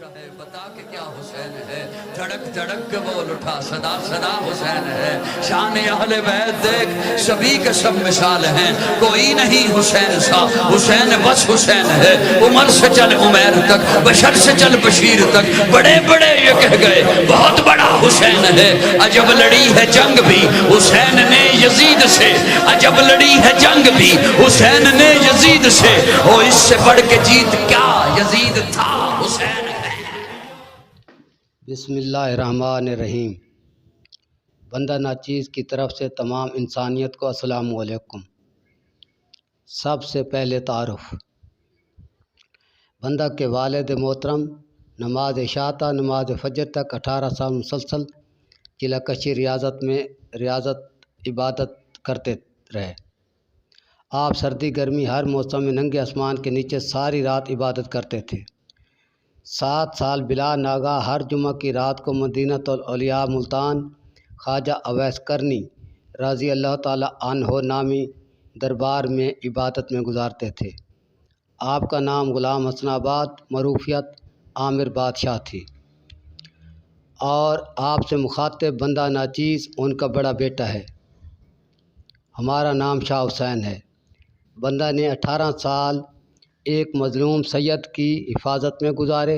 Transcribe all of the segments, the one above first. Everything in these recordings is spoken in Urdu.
ہے بتا کہ کیا حسین ہے، دھڑک دھڑک کے بول اٹھا صدا صدا حسین ہے۔ شان اہل بیت دیکھ سبھی کے سب مثال ہیں، کوئی نہیں حسین سا، حسین بس حسین ہے۔ عمر سے چل عمیر تک، بشر سے چل بشیر تک، بڑے بڑے یہ کہہ گئے بہت بڑا حسین ہے۔ عجب لڑی ہے جنگ بھی حسین نے یزید سے، عجب لڑی ہے جنگ بھی حسین نے یزید سے، او اس سے بڑھ کے جیت کیا یزید تھا حسین ہے۔ بسم اللہ الرحمن الرحیم۔ بندہ ناچیز کی طرف سے تمام انسانیت کو السلام علیکم۔ سب سے پہلے تعارف، بندہ کے والد محترم نماز عشاء تا نماز فجر تک 18 سال مسلسل ضلع کشی ریاضت عبادت کرتے رہے۔ آپ سردی گرمی ہر موسم میں ننگے آسمان کے نیچے ساری رات عبادت کرتے تھے۔ 7 سال بلا ناگاہ ہر جمعہ کی رات کو مدینۃ الاولیاء ملتان خواجہ اویس کرنی رضی اللہ تعالی عنہ نامی دربار میں عبادت میں گزارتے تھے۔ آپ کا نام غلام حسن آباد معروفیت عامر بادشاہ تھی، اور آپ سے مخاطب بندہ ناچیز ان کا بڑا بیٹا ہے۔ ہمارا نام شاہ حسین ہے۔ بندہ نے 18 سال ایک مظلوم سید کی حفاظت میں گزارے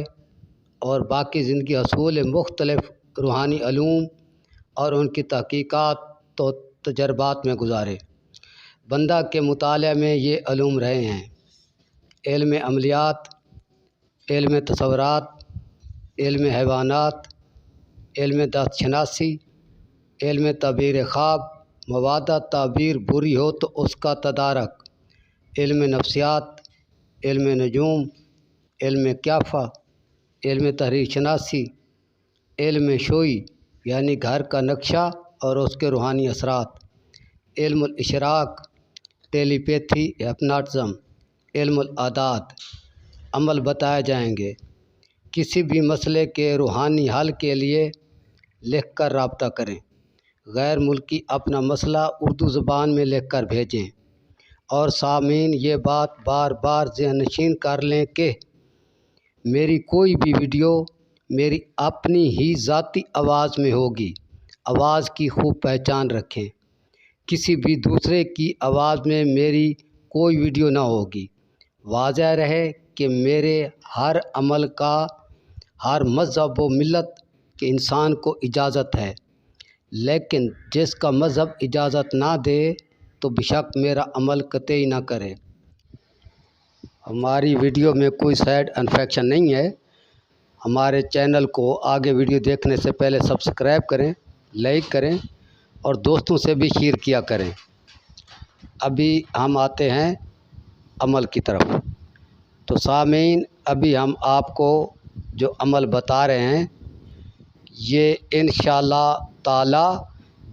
اور باقی زندگی حصول مختلف روحانی علوم اور ان کی تحقیقات و تجربات میں گزارے۔ بندہ کے مطالعہ میں یہ علوم رہے ہیں: علم عملیات، علم تصورات، علم حیوانات، علم دست شناسی، علم تعبیر خواب، مبادہ تعبیر بری ہو تو اس کا تدارک، علم نفسیات، علم نجوم، علم قیافہ، علم تحریر شناسی، علم شوئی یعنی گھر کا نقشہ اور اس کے روحانی اثرات، علم الاشراق، ٹیلی پیتھی، ہپناٹزم، علم العادات، عمل بتائے جائیں گے۔ کسی بھی مسئلے کے روحانی حل کے لیے لکھ کر رابطہ کریں۔ غیر ملکی اپنا مسئلہ اردو زبان میں لکھ کر بھیجیں، اور سامعین یہ بات بار بار ذہن نشین کر لیں کہ میری کوئی بھی ویڈیو میری اپنی ہی ذاتی آواز میں ہوگی۔ آواز کی خوب پہچان رکھیں۔ کسی بھی دوسرے کی آواز میں میری کوئی ویڈیو نہ ہوگی۔ واضح رہے کہ میرے ہر عمل کا ہر مذہب و ملت کے انسان کو اجازت ہے، لیکن جس کا مذہب اجازت نہ دے تو بیشک میرا عمل قطعی نہ کرے۔ ہماری ویڈیو میں کوئی سائیڈ انفیکشن نہیں ہے۔ ہمارے چینل کو آگے ویڈیو دیکھنے سے پہلے سبسکرائب کریں، لائک کریں اور دوستوں سے بھی شیئر کیا کریں۔ ابھی ہم آتے ہیں عمل کی طرف۔ تو سامعین، ابھی ہم آپ کو جو عمل بتا رہے ہیں یہ انشاءاللہ تعالی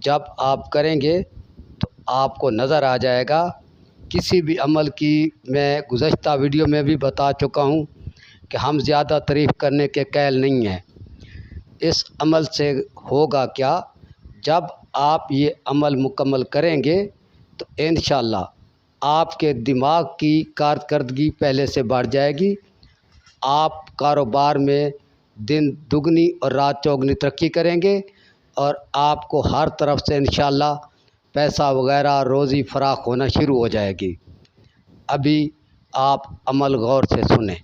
جب آپ کریں گے تو آپ کو نظر آ جائے گا۔ کسی بھی عمل کی میں گزشتہ ویڈیو میں بھی بتا چکا ہوں کہ ہم زیادہ تعریف کرنے کے قائل نہیں ہیں۔ اس عمل سے ہوگا کیا؟ جب آپ یہ عمل مکمل کریں گے تو انشاءاللہ آپ کے دماغ کی کارکردگی پہلے سے بڑھ جائے گی۔ آپ کاروبار میں دن دگنی اور رات چوگنی ترقی کریں گے، اور آپ کو ہر طرف سے انشاءاللہ پیسہ وغیرہ روزی فراخ ہونا شروع ہو جائے گی۔ ابھی آپ عمل غور سے سنیں۔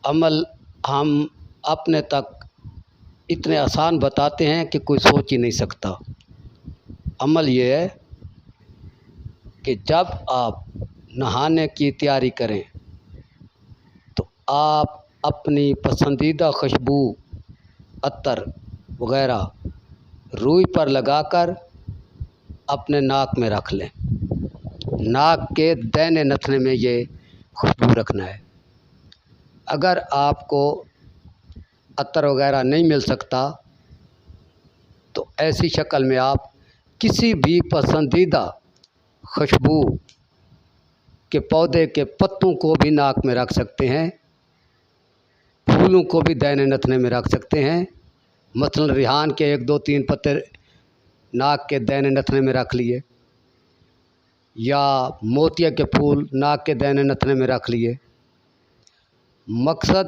عمل ہم اپنے تک اتنے آسان بتاتے ہیں کہ کوئی سوچ ہی نہیں سکتا۔ عمل یہ ہے کہ جب آپ نہانے کی تیاری کریں تو آپ اپنی پسندیدہ خوشبو عطر وغیرہ روئی پر لگا کر اپنے ناک میں رکھ لیں۔ ناک کے دائیں نتنے میں یہ خوشبو رکھنا ہے۔ اگر آپ کو عطر وغیرہ نہیں مل سکتا تو ایسی شکل میں آپ کسی بھی پسندیدہ خوشبو کے پودے کے پتوں کو بھی ناک میں رکھ سکتے ہیں، پھولوں کو بھی دائیں نتنے میں رکھ سکتے ہیں۔ مثلاً ریحان کے 1 2 3 پتے ناک کے دائیں نتنے میں رکھ لیے، یا موتیا کے پھول ناک کے دائیں نتنے میں رکھ لیے۔ مقصد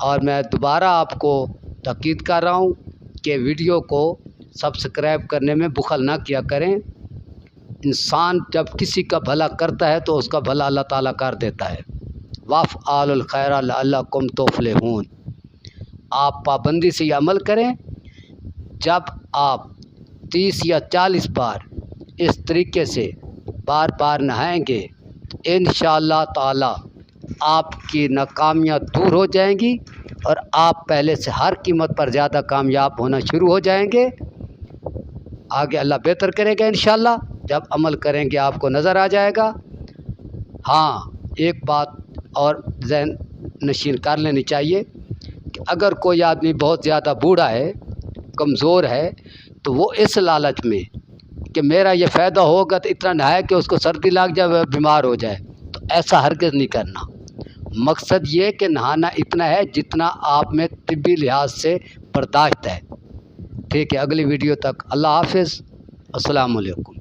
اور میں دوبارہ آپ کو تاکید کر رہا ہوں کہ ویڈیو کو سبسکرائب کرنے میں بخل نہ کیا کریں۔ انسان جب کسی کا بھلا کرتا ہے تو اس کا بھلا اللہ تعالیٰ کر دیتا ہے۔ وَافْعَلُوا الْخَيْرَ لَعَلَّكُمْ تُفْلِحُونَ۔ آپ پابندی سے یہ عمل کریں۔ جب آپ 30 یا 40 بار اس طریقے سے بار بار نہائیں گے تو انشاءاللہ تعالیٰ آپ کی ناکامیاں دور ہو جائیں گی اور آپ پہلے سے ہر قیمت پر زیادہ کامیاب ہونا شروع ہو جائیں گے۔ آگے اللہ بہتر کرے گا انشاءاللہ، جب عمل کریں گے آپ کو نظر آ جائے گا۔ ہاں، ایک بات اور ذہن نشین کر لینی چاہیے کہ اگر کوئی آدمی بہت زیادہ بوڑھا ہے، کمزور ہے، تو وہ اس لالچ میں کہ میرا یہ فائدہ ہوگا تو اتنا نہائے کہ اس کو سردی لگ جائے، وہ بیمار ہو جائے، تو ایسا ہرگز نہیں کرنا۔ مقصد یہ کہ نہانا اتنا ہے جتنا آپ میں طبی لحاظ سے برداشت ہے۔ ٹھیک ہے، اگلی ویڈیو تک اللہ حافظ، السلام علیکم۔